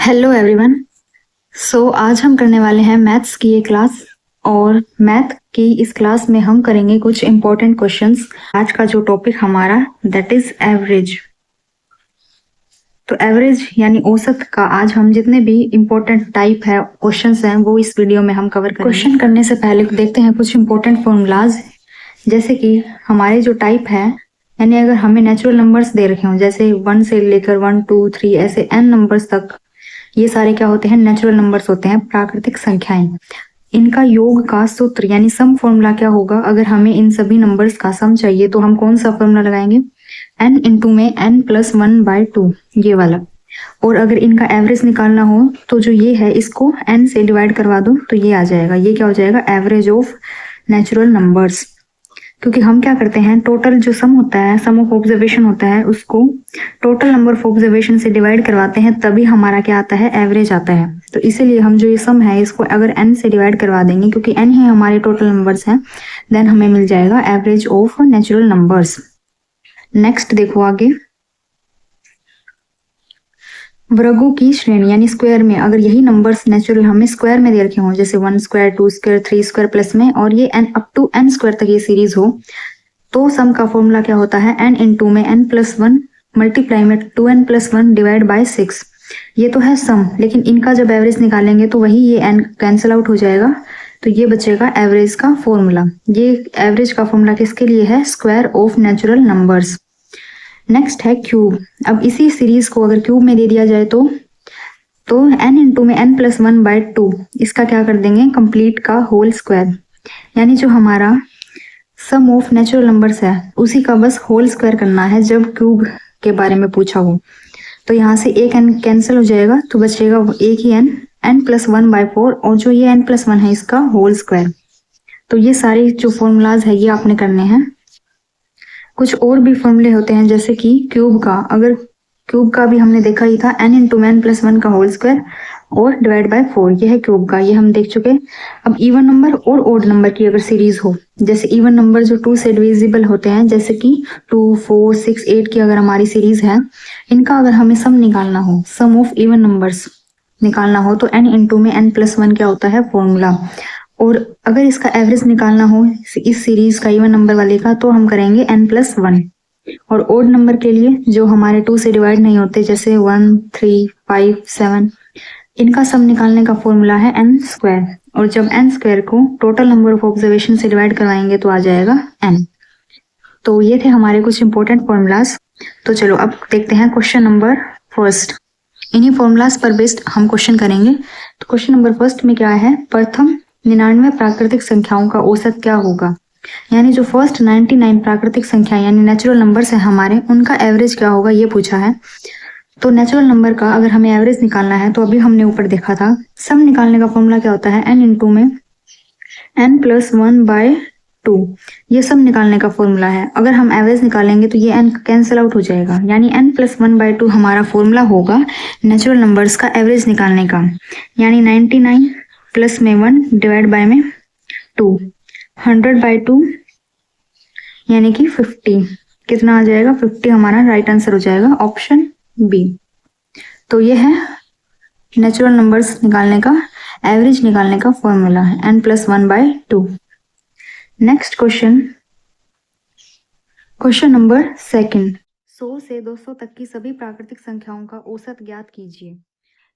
Hello everyone. आज हम करने वाले हैं मैथ्स की ये क्लास और मैथ की इस क्लास में हम करेंगे कुछ इम्पोर्टेंट क्वेश्चंस। आज का जो टॉपिक हमारा दैट इज एवरेज। तो एवरेज यानी औसत का आज हम जितने भी इम्पोर्टेंट टाइप है क्वेश्चंस हैं वो इस वीडियो में हम कवर करेंगे। क्वेश्चन करने से पहले देखते हैं कुछ इम्पोर्टेंट फॉर्मूलाज, जैसे कि हमारे जो टाइप है यानी अगर हमें नेचुरल नंबर्स दे रखे हों जैसे 1 से लेकर 1 2 3 ऐसे n नंबर्स तक, ये सारे क्या होते हैं? नेचुरल नंबर्स होते हैं, प्राकृतिक संख्याएं। इनका योग का सूत्र यानी सम फॉर्मूला क्या होगा? अगर हमें इन सभी नंबर्स का सम चाहिए तो हम कौन सा फॉर्मूला लगाएंगे? n इंटू में n+1/2, ये वाला। और अगर इनका एवरेज निकालना हो तो जो ये है इसको n से डिवाइड करवा दो तो ये आ जाएगा। ये क्या हो जाएगा? Average of natural numbers. क्योंकि हम क्या करते हैं, टोटल जो सम होता है, सम ऑफ ऑब्जर्वेशन होता है, उसको टोटल नंबर ऑफ ऑब्जर्वेशन से डिवाइड करवाते हैं, तभी हमारा क्या आता है? एवरेज आता है। तो इसीलिए हम जो ये सम है इसको अगर n से डिवाइड करवा देंगे, क्योंकि n ही हमारे टोटल नंबर्स हैं, देन हमें मिल जाएगा average of natural numbers. Next देखो आगे, वर्गों की श्रेणी यानी स्क्वायर में अगर यही नंबर्स नेचुरल हमें स्क्वायर में दे रखे हों, जैसे 1 स्क्वायर 2 स्क्वायर 3 स्क्वायर प्लस में, और ये n up to n square तक ये सीरीज हो, तो सम का फॉर्मूला क्या होता है? n इंटू में n+1 मल्टीप्लाई में 2n+1 डिवाइड बाय 6। ये तो है सम, लेकिन इनका जब एवरेज निकालेंगे तो वही ये n कैंसिल आउट हो जाएगा, तो ये बचेगा एवरेज का फॉर्मूला। ये एवरेज का फॉर्मूला किसके लिए है? Square of natural numbers. Next है क्यूब। अब इसी सीरीज को अगर क्यूब में दे दिया जाए तो n इंटू में n+1/2, इसका क्या कर देंगे? कंप्लीट का होल स्क्वायर, यानी जो हमारा सम ऑफ नेचुरल नंबर्स है उसी का बस होल स्क्वायर करना है जब क्यूब के बारे में पूछा हो। तो यहाँ से एक n कैंसिल हो जाएगा तो बचेगा एक ही n+1/4, और जो ये n+1 है इसका होल स्क्वायर। तो ये सारे जो फॉर्मूलाज है ये आपने करने हैं। कुछ और भी फॉर्मूले होते हैं, जैसे कि क्यूब का, अगर क्यूब का भी हमने देखा ही था, n इंटू में n+1 का होल स्क्वायर और डिवाइड बाय 4, ये है क्यूब का, ये हम देख चुके। अब इवन नंबर और ओड नंबर की अगर सीरीज हो, जैसे इवन नंबर जो 2 से डिविजिबल होते हैं, जैसे कि 2 4 6 8 की अगर हमारी सीरीज है, इनका अगर हमें सम निकालना हो, सम ऑफ इवन नंबर्स निकालना हो, तो n इंटू में n+1 क्या होता है? फॉर्मूला। और अगर इसका एवरेज निकालना हो इस सीरीज का, इवन नंबर वाले का, तो हम करेंगे n+1। और ओड नंबर के लिए जो हमारे 2 से डिवाइड नहीं होते, जैसे 1 3 5 7, इनका सम निकालने का फॉर्मूला है n²। और जब n² को टोटल नंबर ऑफ ऑब्जर्वेशन से डिवाइड करवाएंगे तो आ जाएगा n। तो ये थे हमारे कुछ इंपॉर्टेंट फॉर्मूलाज। तो चलो अब देखते हैं क्वेश्चन नंबर फर्स्ट। इन्हीं फॉर्मूलाज पर बेस्ड हम क्वेश्चन करेंगे। तो क्वेश्चन नंबर फर्स्ट में क्या है? प्रथम 99 प्राकृतिक संख्याओं का औसत क्या होगा? यानी जो फर्स्ट 99 प्राकृतिक संख्या यानी नेचुरल नंबर्स हैं हमारे, उनका एवरेज क्या होगा ये पूछा है। तो नेचुरल नंबर का अगर हमें एवरेज निकालना है तो अभी हमने ऊपर देखा था, सम निकालने का फॉर्मूला क्या होता है? n इंटू में n+1/2, ये सम निकालने का फॉर्मूला है। अगर हम एवरेज निकालेंगे तो ये n कैंसिल आउट हो जाएगा, यानी n+1/2 हमारा फॉर्मूला होगा नेचुरल नंबर्स का एवरेज निकालने का, यानी 99 प्लस में 1 डिवाइड बाय में 2, 100/2 यानी कि 50। कितना आ जाएगा? 50 हमारा राइट आंसर हो जाएगा, ऑप्शन बी। तो ये है नेचुरल नंबर्स निकालने का एवरेज निकालने का फॉर्मूला है n+1/2। Next question, question number second. 100 से 200 तक की सभी प्राकृतिक संख्याओं का औसत ज्ञात कीजिए।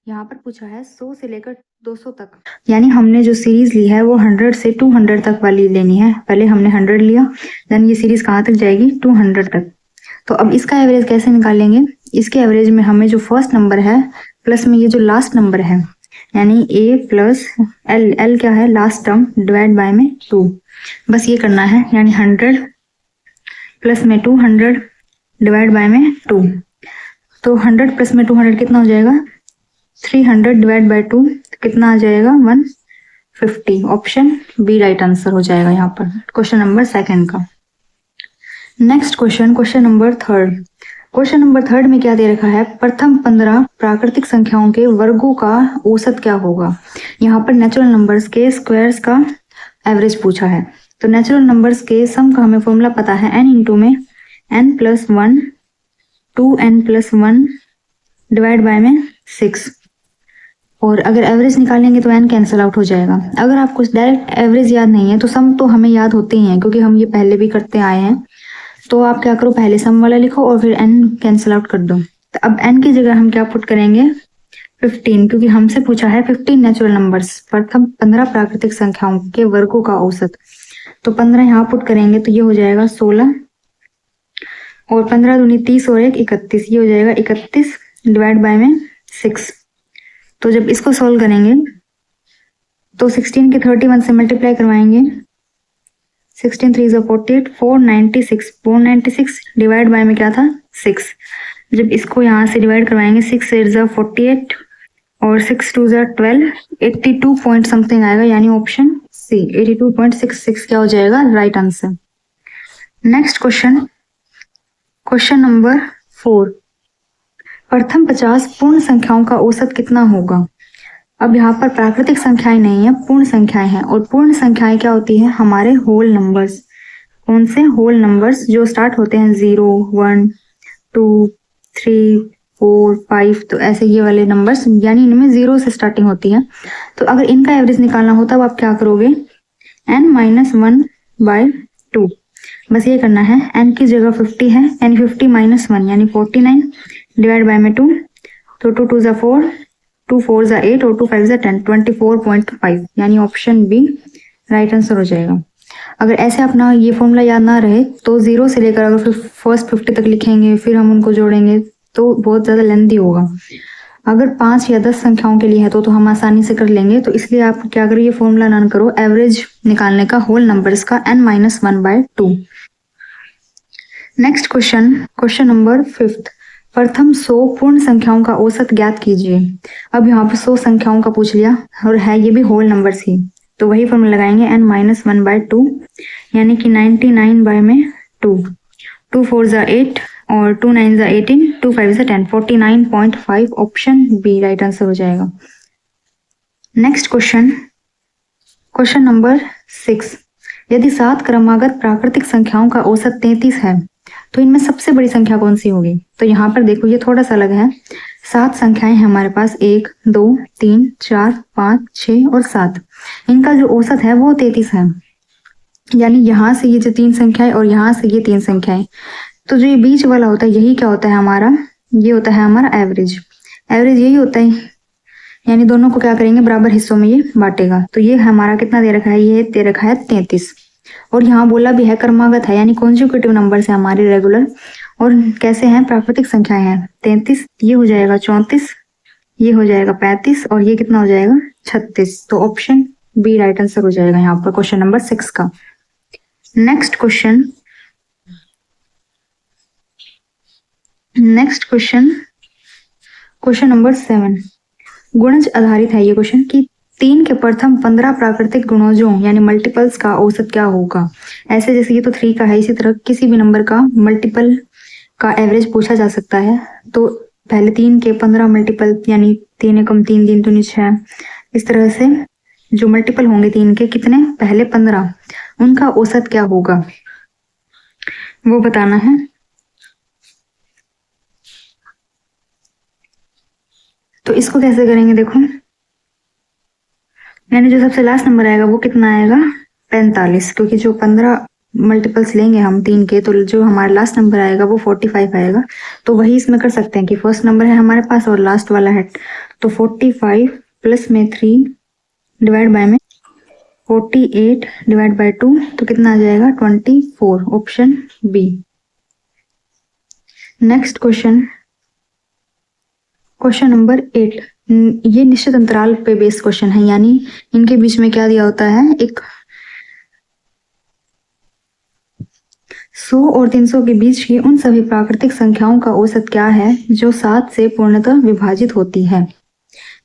यहाँ पर पूछा है 100 से लेकर 200 तक, यानी हमने जो सीरीज ली है वो 100 से 200 तक वाली लेनी है। पहले हमने 100 लिया, देन ये सीरीज कहाँ तक जाएगी? 200 तक। तो अब इसका एवरेज कैसे निकालेंगे? इसके एवरेज में हमें जो फर्स्ट नंबर है प्लस में ये जो लास्ट नंबर है, यानी a प्लस l क्या है? लास्ट टर्म, डिवाइड बाय में 2, बस ये करना है। यानी 100 प्लस में 200 डिवाइड बाय में 2, तो 100 प्लस में 200 कितना हो जाएगा? 300 डिवाइड बाय 2 कितना आ जाएगा? 150। ऑप्शन बी राइट आंसर हो जाएगा यहाँ पर क्वेश्चन नंबर सेकंड का। Next question, question number third. Question number third में क्या दे रखा है? प्रथम 15 प्राकृतिक संख्याओं के वर्गों का औसत क्या होगा? यहाँ पर नेचुरल नंबर्स के स्क्वायर्स का एवरेज पूछा है। तो नेचुरल नंबर्स के सम का हमें फॉर्मूला पता है, n इंटू में n+1 2n+1 डिवाइड बाय में 6। और अगर एवरेज निकालेंगे तो n कैंसिल आउट हो जाएगा। अगर आपको डायरेक्ट एवरेज याद नहीं है तो सम तो हमें याद होते ही हैं, क्योंकि हम ये पहले भी करते आए हैं। तो आप क्या करो, पहले सम वाला लिखो और फिर n कैंसिल आउट कर दो। तो अब n की जगह हम क्या पुट करेंगे, 15, क्योंकि हमसे पूछा है 15 नेचुरल नंबर्स, प्रथम 15 प्राकृतिक संख्याओं के वर्गों का औसत। तो 15 यहाँ पुट करेंगे तो ये हो जाएगा 16, और 15 दूनी 30 और 1 31, ये हो जाएगा 31 डिवाइड बाय में 6। तो जब इसको सॉल्व करेंगे तो 16 के 31 से मल्टीप्लाई करवाएंगे, 16 3 जो 48, 496 डिवाइड बाय में क्या था 6। जब इसको यहाँ से डिवाइड करवाएंगे 6 8 जो 48 और 6 2 जो 12, 82 पॉइंट समथिंग आएगा, यानी ऑप्शन सी 82.66 क्या हो जाएगा right answer. Next question, question number 4, प्रथम 50 पूर्ण संख्याओं का औसत कितना होगा। अब यहाँ पर प्राकृतिक संख्याएं नहीं है, पूर्ण संख्याएं हैं, और पूर्ण संख्याएं क्या होती है, हमारे होल नंबर्स। कौन से होल नंबर्स, जो स्टार्ट होते हैं 0 1 2 3 4 5, तो ऐसे ये वाले नंबर्स, यानी इनमें 0 से स्टार्टिंग होती है। तो अगर इनका एवरेज निकालना हो तब आप क्या करोगे, n-1/2, बस ये करना है। n की जगह 50 है, यानी 50 - 1 यानी 49 डिवाइड बाय में 2, तो 2 2 4, 2 4 8 और 2 5 10, 24.5, यानी ऑप्शन बी राइट आंसर हो जाएगा। अगर ऐसे अपना ये फॉर्मूला याद ना रहे तो 0 से लेकर अगर फर्स्ट 50 तक लिखेंगे, फिर हम उनको जोड़ेंगे तो बहुत ज़्यादा लेंथी होगा। अगर 5 या 10 संख्याओं के लिए है तो हम आसानी से कर लेंगे। तो इसलिए आप क्या करो, ये फॉर्मूला ना करो एवरेज निकालने का होल नंबर्स का, n-1/2। Next question, question number 5, प्रथम 100 पूर्ण संख्याओं का औसत ज्ञात कीजिए। अब यहाँ पे 100 संख्याओं का पूछ लिया और है ये भी होल नंबर्स ही, तो वही फॉर्मूला लगाएंगे, n-1/2 यानी कि 99/2, 2 4 8 और 2 9 18, 2 5 10, 49.5, ऑप्शन बी राइट आंसर हो जाएगा। नेक्स्ट क्वेश्चन, क्वेश्चन नंबर 6, यदि 7 क्रमागत प्राकृतिक संख्याओं का औसत 33 है तो इनमें सबसे बड़ी संख्या कौन सी होगी। तो यहाँ पर देखो ये थोड़ा सा अलग है। 7 संख्याएं हैं हमारे पास, 1 2 3 4 5 6 और 7, इनका जो औसत है वो 33 है, यानी यहाँ से ये जो 3 संख्याएं और यहाँ से ये 3 संख्याएं, तो जो ये बीच वाला होता है यही क्या होता है हमारा, ये होता है हमारा एवरेज। एवरेज यही होता है, यानी दोनों को क्या करेंगे, बराबर हिस्सों में ये बांटेगा। तो ये हमारा कितना दे रखा है, ये दे रखा है 33, और यहाँ बोला भी है क्रमागत है, यानी कॉन्जिक्यूटिव नंबर है हमारे रेगुलर, और कैसे हैं, प्राकृतिक संख्याएं हैं। 33 ये हो जाएगा 34, ये हो जाएगा 35 और ये कितना हो जाएगा 36। तो ऑप्शन बी राइट आंसर हो जाएगा यहाँ पर क्वेश्चन नंबर 6 का। Next question, next question, question number 7, गुणज आधारित है ये क्वेश्चन कि 3 के प्रथम 15 प्राकृतिक गुणजों यानी मल्टीपल्स का औसत क्या होगा। ऐसे जैसे ये तो 3 का है, इसी तरह किसी भी नंबर का मल्टीपल का एवरेज पूछा जा सकता है। तो पहले 3 के 15 मल्टीपल, यानी 3 एकम 3 3 दूनी 6, इस तरह से जो मल्टीपल होंगे 3 के कितने, पहले 15, उनका औसत क्या होगा वो बताना है। तो इसको कैसे करेंगे, देखो, यानी जो सबसे लास्ट नंबर आएगा वो कितना आएगा 45, क्योंकि जो 15 मल्टीपल्स लेंगे हम 3 के, तो जो हमारा लास्ट नंबर आएगा वो 45 आएगा। तो वही इसमें कर सकते हैं कि फर्स्ट नंबर है हमारे पास और लास्ट वाला है, तो 45 प्लस में 3 डिवाइड बाय में 48 डिवाइड बाय 2, तो कितना आ जाएगा 24, option B. Next question, question number 8, ये निश्चित अंतराल पे बेस्ड क्वेश्चन है, यानी इनके बीच में क्या दिया होता है, एक 100 और 300 के बीच की उन सभी प्राकृतिक संख्याओं का औसत क्या है जो 7 से पूर्णतः विभाजित होती है,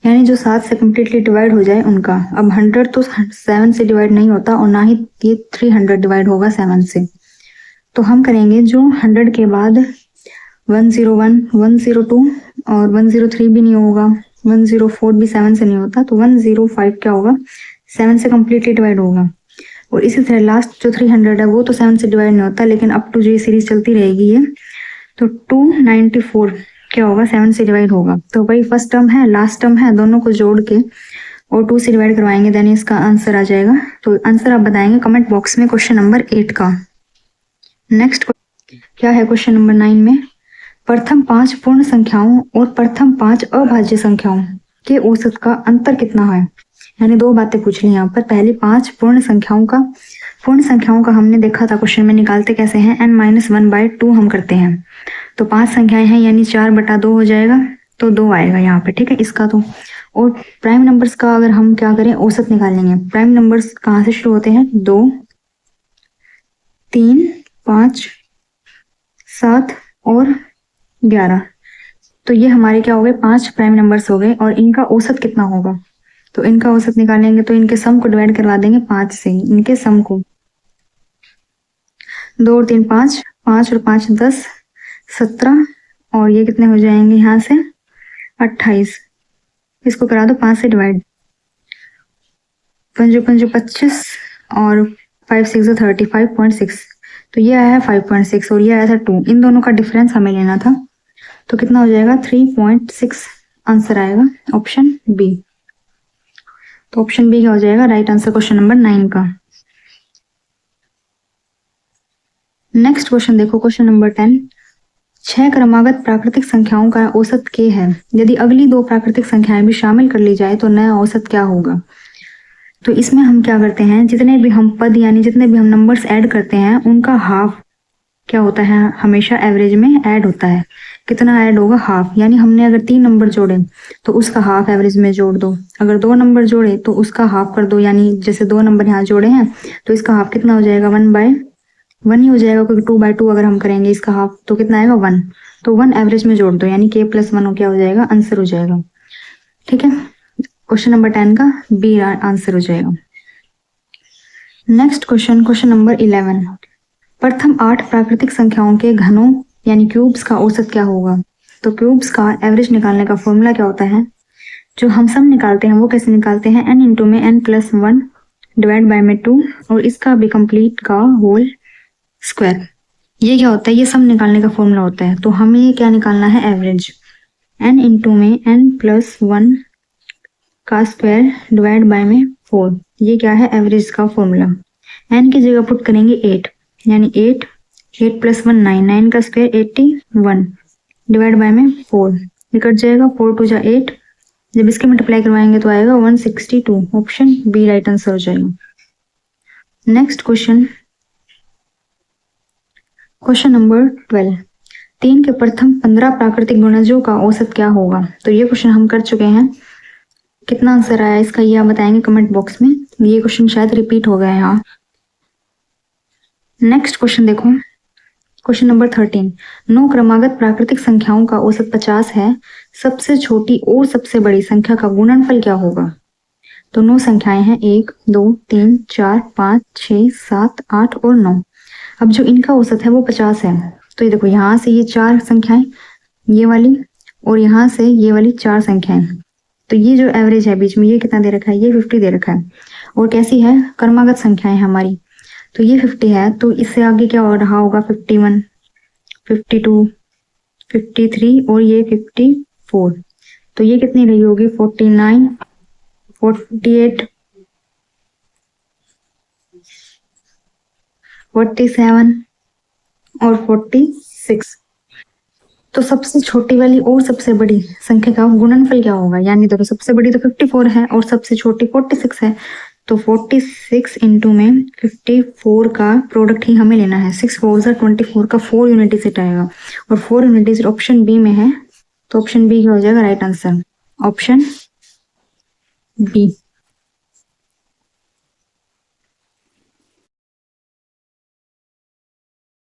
यानी जो 7 से कम्प्लीटली डिवाइड हो जाए उनका। अब 100 तो 7 से डिवाइड नहीं होता और ना ही ये 300 डिवाइड होगा 7 से। तो हम करेंगे जो 100 के बाद 101, 102 और 103 भी नहीं होगा, 104 भी 7 से नहीं होता, तो 105 क्या होगा, 7 से कम्प्लीटली डिवाइड होगा। और इसी तरह लास्ट जो 300 है वो तो 7 से डिवाइड नहीं होता, लेकिन अप टू जो ये सीरीज चलती रहेगी ये, तो 294 क्या होगा 7 से डिवाइड होगा। तो वही फर्स्ट टर्म है लास्ट टर्म है, दोनों को जोड़ के और 2 से डिवाइड करवाएंगे, देन इसका आंसर आ जाएगा। तो आंसर आप बताएंगे कमेंट बॉक्स में क्वेश्चन नंबर 8 का। नेक्स्ट क्या है क्वेश्चन नंबर 9 में, प्रथम 5 पूर्ण संख्याओं और प्रथम 5 अभाज्य संख्याओं के औसत का अंतर कितना है। यानी दो बातें पूछ ली यहाँ पर। पहली 5 पूर्ण संख्याओं का हमने देखा था क्वेश्चन में, निकालते कैसे हैं, n-1/2 हम करते हैं। तो 5 संख्याएं हैं यानी 4/2 हो जाएगा, तो 2 आएगा यहाँ पे, ठीक है इसका। तो और प्राइम नंबर्स का अगर हम क्या करें, औसत निकालेंगे। प्राइम नंबर्स कहाँ से शुरू होते हैं, 2, 3, 5, 7 और 11। तो ये हमारे क्या हो गए, 5 प्राइम नंबर्स हो गए। और इनका औसत कितना होगा, तो इनका औसत निकालेंगे तो इनके सम को डिवाइड करवा देंगे 5 से, इनके सम को 2 और 3 5, 5 और 5 10, 17 और ये कितने हो जाएंगे यहाँ से 28। इसको करा दो 5 से डिवाइड, 5 5 25 और 5 6 30, 5.6। तो ये आया है 5.6 और ये आया था 2। इन दोनों का डिफरेंस हमें लेना था, तो कितना हो जाएगा 3.6 आंसर आएगा ऑप्शन बी। तो ऑप्शन बी क्या हो जाएगा राइट आंसर क्वेश्चन नंबर 9 का। नेक्स्ट क्वेश्चन देखो, क्वेश्चन नंबर 10, 6 क्रमागत प्राकृतिक संख्याओं का औसत k है। यदि अगली 2 प्राकृतिक संख्याएं भी शामिल कर ली जाए तो नया औसत क्या होगा। तो इसमें हम क्या करते हैं, जितने भी हम पद यानी जितने भी हम नंबर्स ऐड करते हैं उनका हाफ क्या होता है, हमेशा एवरेज में ऐड होता है। कितना ऐड होगा, हाफ। यानी हमने अगर 3 नंबर जोड़े तो उसका हाफ एवरेज में जोड़ दो, अगर 2 नंबर जोड़े तो उसका हाफ कर दो। यानी जैसे 2 नंबर यहाँ जोड़े हैं तो इसका हाफ कितना हो जाएगा, 1/1 ही हो जाएगा, क्योंकि 2/2 अगर हम करेंगे इसका हाफ तो कितना आएगा 1। तो 1 एवरेज में जोड़ दो, यानी k+1 क्या हो जाएगा, आंसर हो जाएगा। ठीक है, क्वेश्चन नंबर 10 का बी आंसर हो जाएगा। नेक्स्ट क्वेश्चन, क्वेश्चन नंबर 11, प्रथम 8 प्राकृतिक संख्याओं के घनों यानी क्यूब्स का औसत क्या होगा। तो क्यूब्स का एवरेज निकालने का फॉर्मूला क्या होता है, जो हम सम निकालते हैं वो कैसे निकालते हैं, n इंटू में n+1 डिवाइड बाय में 2 और इसका भी कंप्लीट का होल स्क्वायर। ये क्या होता है, ये सम निकालने का फॉर्मूला होता है। तो हमें ये क्या निकालना है, एवरेज। n इंटू में n+1 का स्क्वायर डिवाइड बाय में 4, ये क्या है एवरेज का फॉर्मूला। n की जगह पुट करेंगे 8, यानी 8 + 1 9, 9 का स्क्वायर 81 डिवाइड बाय में 4, ये कट जाएगा, 4 2 जा 8, जब इसके मल्टीप्लाई करवाएंगे तो आएगा 162। ऑप्शन बी राइट आंसर हो जाएगा। नेक्स्ट क्वेश्चन, क्वेश्चन नंबर 12, 3 के प्रथम 15 प्राकृतिक गुणजों का औसत क्या होगा। तो ये क्वेश्चन हम कर चुके हैं, कितना आंसर आया इसका ये आप बताएंगे कमेंट बॉक्स में। ये क्वेश्चन शायद रिपीट हो गया है यहाँ। नेक्स्ट क्वेश्चन देखो, क्वेश्चन नंबर 13, 9 क्रमागत प्राकृतिक संख्याओं का औसत 50 है, सबसे छोटी और सबसे बड़ी संख्या का गुणनफल क्या होगा। तो 9 संख्याएं हैं, 1 2 3 4 5 6 7 8 और 9। अब जो इनका औसत है वो 50 है। तो ये देखो यहाँ से ये 4 संख्याएं, ये वाली और यहाँ से ये वाली 4 संख्याएं, तो ये जो एवरेज है बीच में ये कितना दे रखा है, ये 50 दे रखा है। और कैसी है, क्रमागत संख्याएं हमारी, तो ये 50 है, तो इससे आगे क्या हो रहा होगा, 51 52 53 और ये 54। तो ये कितनी रही होगी, 49 48 47 और 46। तो सबसे छोटी वाली और सबसे बड़ी संख्या का गुणनफल क्या होगा। यानी देखो सबसे बड़ी तो 54 है और सबसे छोटी 46 है, तो 46 इंटू में 54 का प्रोडक्ट ही हमें लेना है। 6 4 जा 24 का 4 यूनिटी सेट आएगा और 4 यूनिटीज ऑप्शन बी में है, तो ऑप्शन बी क्या हो जाएगा राइट आंसर, ऑप्शन बी।